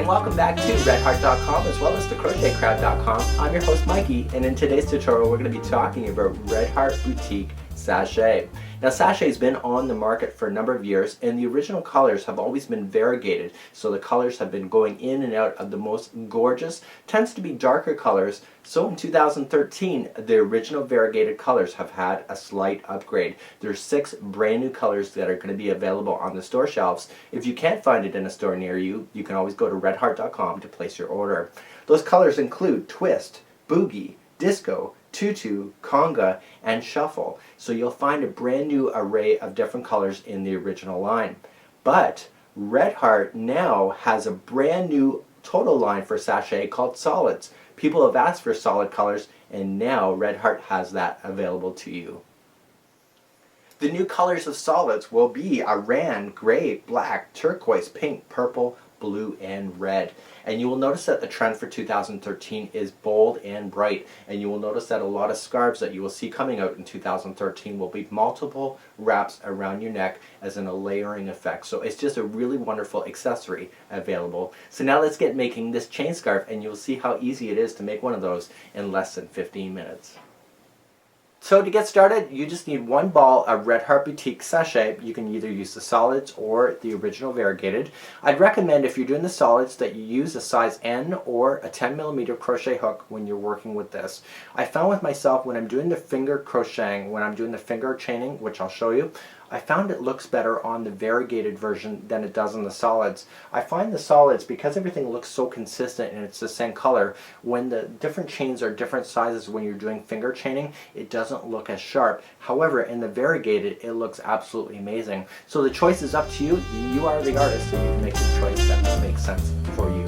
and welcome back to redheart.com as well as the crochetcrowd.com. I'm your host Mikey, and in today's tutorial we're going to be talking about Red Heart Boutique Sashay. Now Sashay has been on the market for a number of years, and the original colors have always been variegated, so the colors have been going in and out of the most gorgeous, tends to be darker colors. So in 2013 the original variegated colors have had a slight upgrade. There's 6 brand new colors that are going to be available on the store shelves. If you can't find it in a store near you, you can always go to redheart.com to place your order. Those colors include Twist, Boogie, Disco, Tutu, Conga, and Shuffle. So you'll find a brand new array of different colors in the original line. But Red Heart now has a brand new total line for Sashay called Solids. People have asked for solid colors, and now Red Heart has that available to you. The new colors of solids will be Iran, gray, black, turquoise, pink, purple, blue, and red. And you will notice that the trend for 2013 is bold and bright. And you will notice that a lot of scarves that you will see coming out in 2013 will be multiple wraps around your neck as in a layering effect. So it's just a really wonderful accessory available. So now let's get making this chain scarf, and you'll see how easy it is to make one of those in less than 15 minutes. So to get started, you just need one ball of Red Heart Boutique Sashay. You can either use the solids or the original variegated. I'd recommend, if you're doing the solids, that you use a size N or a 10mm crochet hook when you're working with this. I found with myself when I'm doing the finger crocheting, when I'm doing the finger chaining, which I'll show you, I found it looks better on the variegated version than it does on the solids. I find the solids, because everything looks so consistent and it's the same color, when the different chains are different sizes when you're doing finger chaining, it doesn't look as sharp. However, in the variegated, it looks absolutely amazing. So the choice is up to you. You are the artist, so you can make the choice that will make sense for you.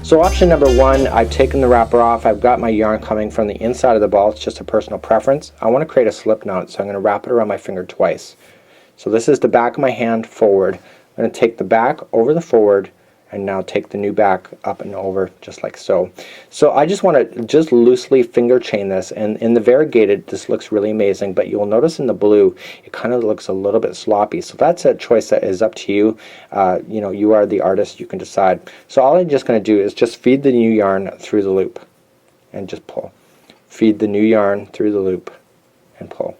So option number 1, I've taken the wrapper off. I've got my yarn coming from the inside of the ball. It's just a personal preference. I want to create a slip knot, so I'm going to wrap it around my finger twice. So this is the back of my hand forward. I'm going to take the back over the forward, and now take the new back up and over, just like so. So I just want to just loosely finger chain this, and in the variegated this looks really amazing, but you'll notice in the blue it kind of looks a little bit sloppy. So that's a choice that is up to you. You know, you are the artist, you can decide. So all I'm just going to do is just feed the new yarn through the loop and just pull. Feed the new yarn through the loop and pull.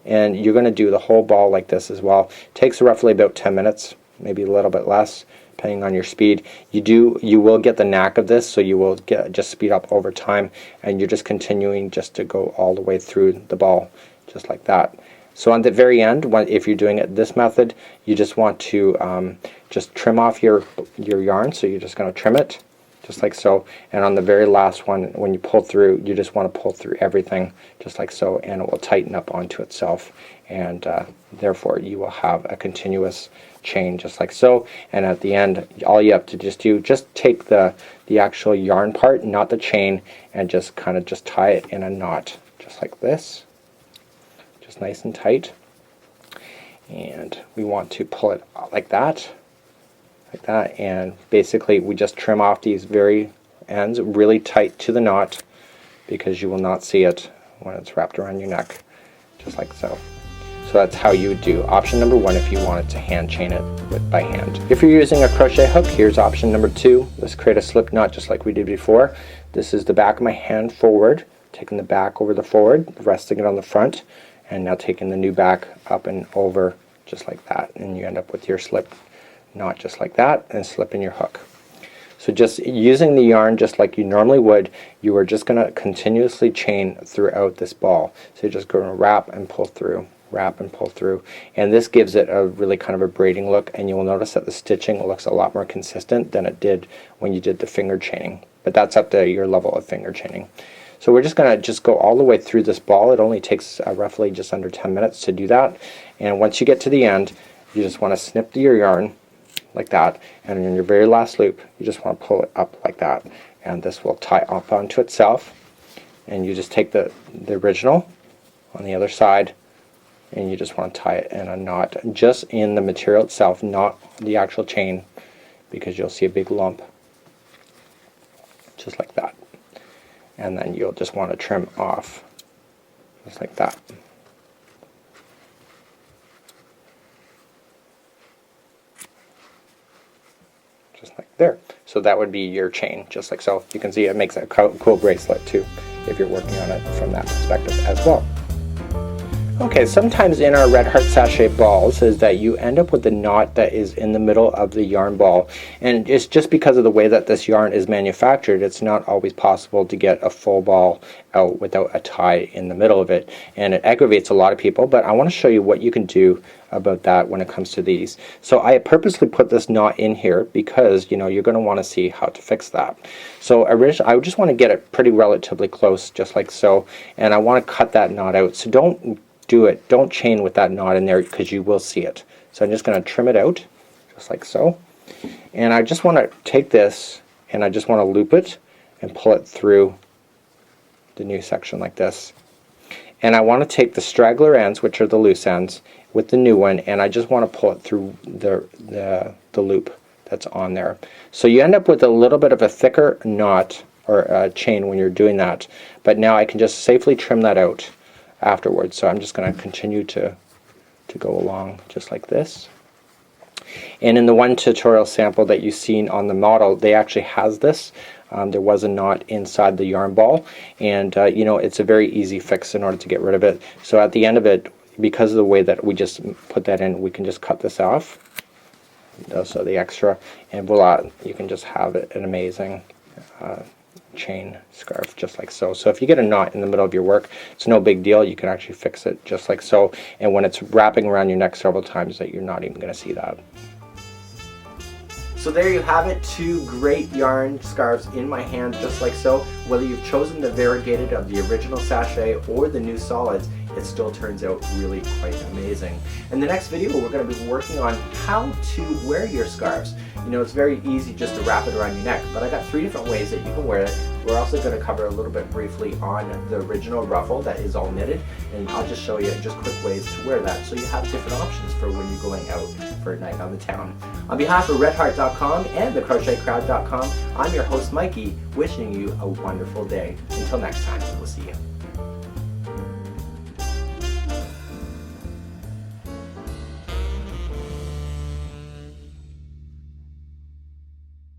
And you're going to do the whole ball like this as well. It takes roughly about 10 minutes, maybe a little bit less, depending on your speed. You will get the knack of this, so you will just speed up over time, and you're just continuing just to go all the way through the ball, just like that. So on the very end, if you're doing it this method, you just want to just trim off your yarn. So you're just going to trim it, just like so. And on the very last one, when you pull through, you just want to pull through everything, just like so, and it will tighten up onto itself, and therefore you will have a continuous chain, just like so. And at the end, all you have to just take the actual yarn part, not the chain, and just kind of just tie it in a knot, just like this, just nice and tight. And we want to pull it like that, and basically we just trim off these very ends really tight to the knot, because you will not see it when it's wrapped around your neck, just like so. So that's how you would do option number 1 if you wanted to hand chain it by hand. If you're using a crochet hook, here's option number 2. Let's create a slip knot just like we did before. This is the back of my hand forward, taking the back over the forward, resting it on the front, and now taking the new back up and over, just like that. And you end up with your slip knot just like that, and slipping your hook. So just using the yarn just like you normally would, you are just going to continuously chain throughout this ball. So you're just going to wrap and pull through, wrap and pull through, and this gives it a really kind of a braiding look, and you will notice that the stitching looks a lot more consistent than it did when you did the finger chaining, but that's up to your level of finger chaining. So we're just going to go all the way through this ball. It only takes roughly just under 10 minutes to do that, and once you get to the end, you just want to snip your yarn like that, and in your very last loop you just want to pull it up like that, and this will tie up onto itself, and you just take the original on the other side, and you just want to tie it in a knot just in the material itself, not the actual chain, because you'll see a big lump, just like that. And then you'll just want to trim off, just like that. just like there. So that would be your chain, just like so. You can see it makes a cool bracelet too, if you're working on it from that perspective as well. Okay, sometimes in our Red Heart Sashay balls is that you end up with the knot that is in the middle of the yarn ball, and it's just because of the way that this yarn is manufactured, it's not always possible to get a full ball out without a tie in the middle of it, and it aggravates a lot of people. But I want to show you what you can do about that when it comes to these. So I purposely put this knot in here because, you know, you're going to want to see how to fix that. So I just want to get it pretty relatively close, just like so, and I want to cut that knot out. So don't chain with that knot in there, because you will see it. So I'm just going to trim it out, just like so. And I just want to take this and I just want to loop it and pull it through the new section like this. And I want to take the straggler ends, which are the loose ends, with the new one, and I just want to pull it through the loop that's on there. So you end up with a little bit of a thicker knot or chain when you're doing that. But now I can just safely trim that out afterwards. So I'm just going to continue to go along just like this. And in the one tutorial sample that you've seen on the model, they actually has this. There was a knot inside the yarn ball, and you know, it's a very easy fix in order to get rid of it. So at the end of it, because of the way that we just put that in, we can just cut this off, so the extra, and voila, you can just have an amazing chain scarf just like so. So if you get a knot in the middle of your work, it's no big deal. You can actually fix it just like so, and when it's wrapping around your neck several times, that you're not even going to see that. So there you have it, 2 great yarn scarves in my hand just like so. Whether you've chosen the variegated of the original sachet or the new solids, it still turns out really quite amazing. In the next video, we're going to be working on how to wear your scarves. You know, it's very easy just to wrap it around your neck, but I got 3 different ways that you can wear it. We're also going to cover a little bit briefly on the original ruffle that is all knitted, and I'll just show you just quick ways to wear that so you have different options for when you're going out for a night on the town. On behalf of redheart.com and the crochetcrowd.com, I'm your host Mikey, wishing you a wonderful day. Until next time, we'll see you.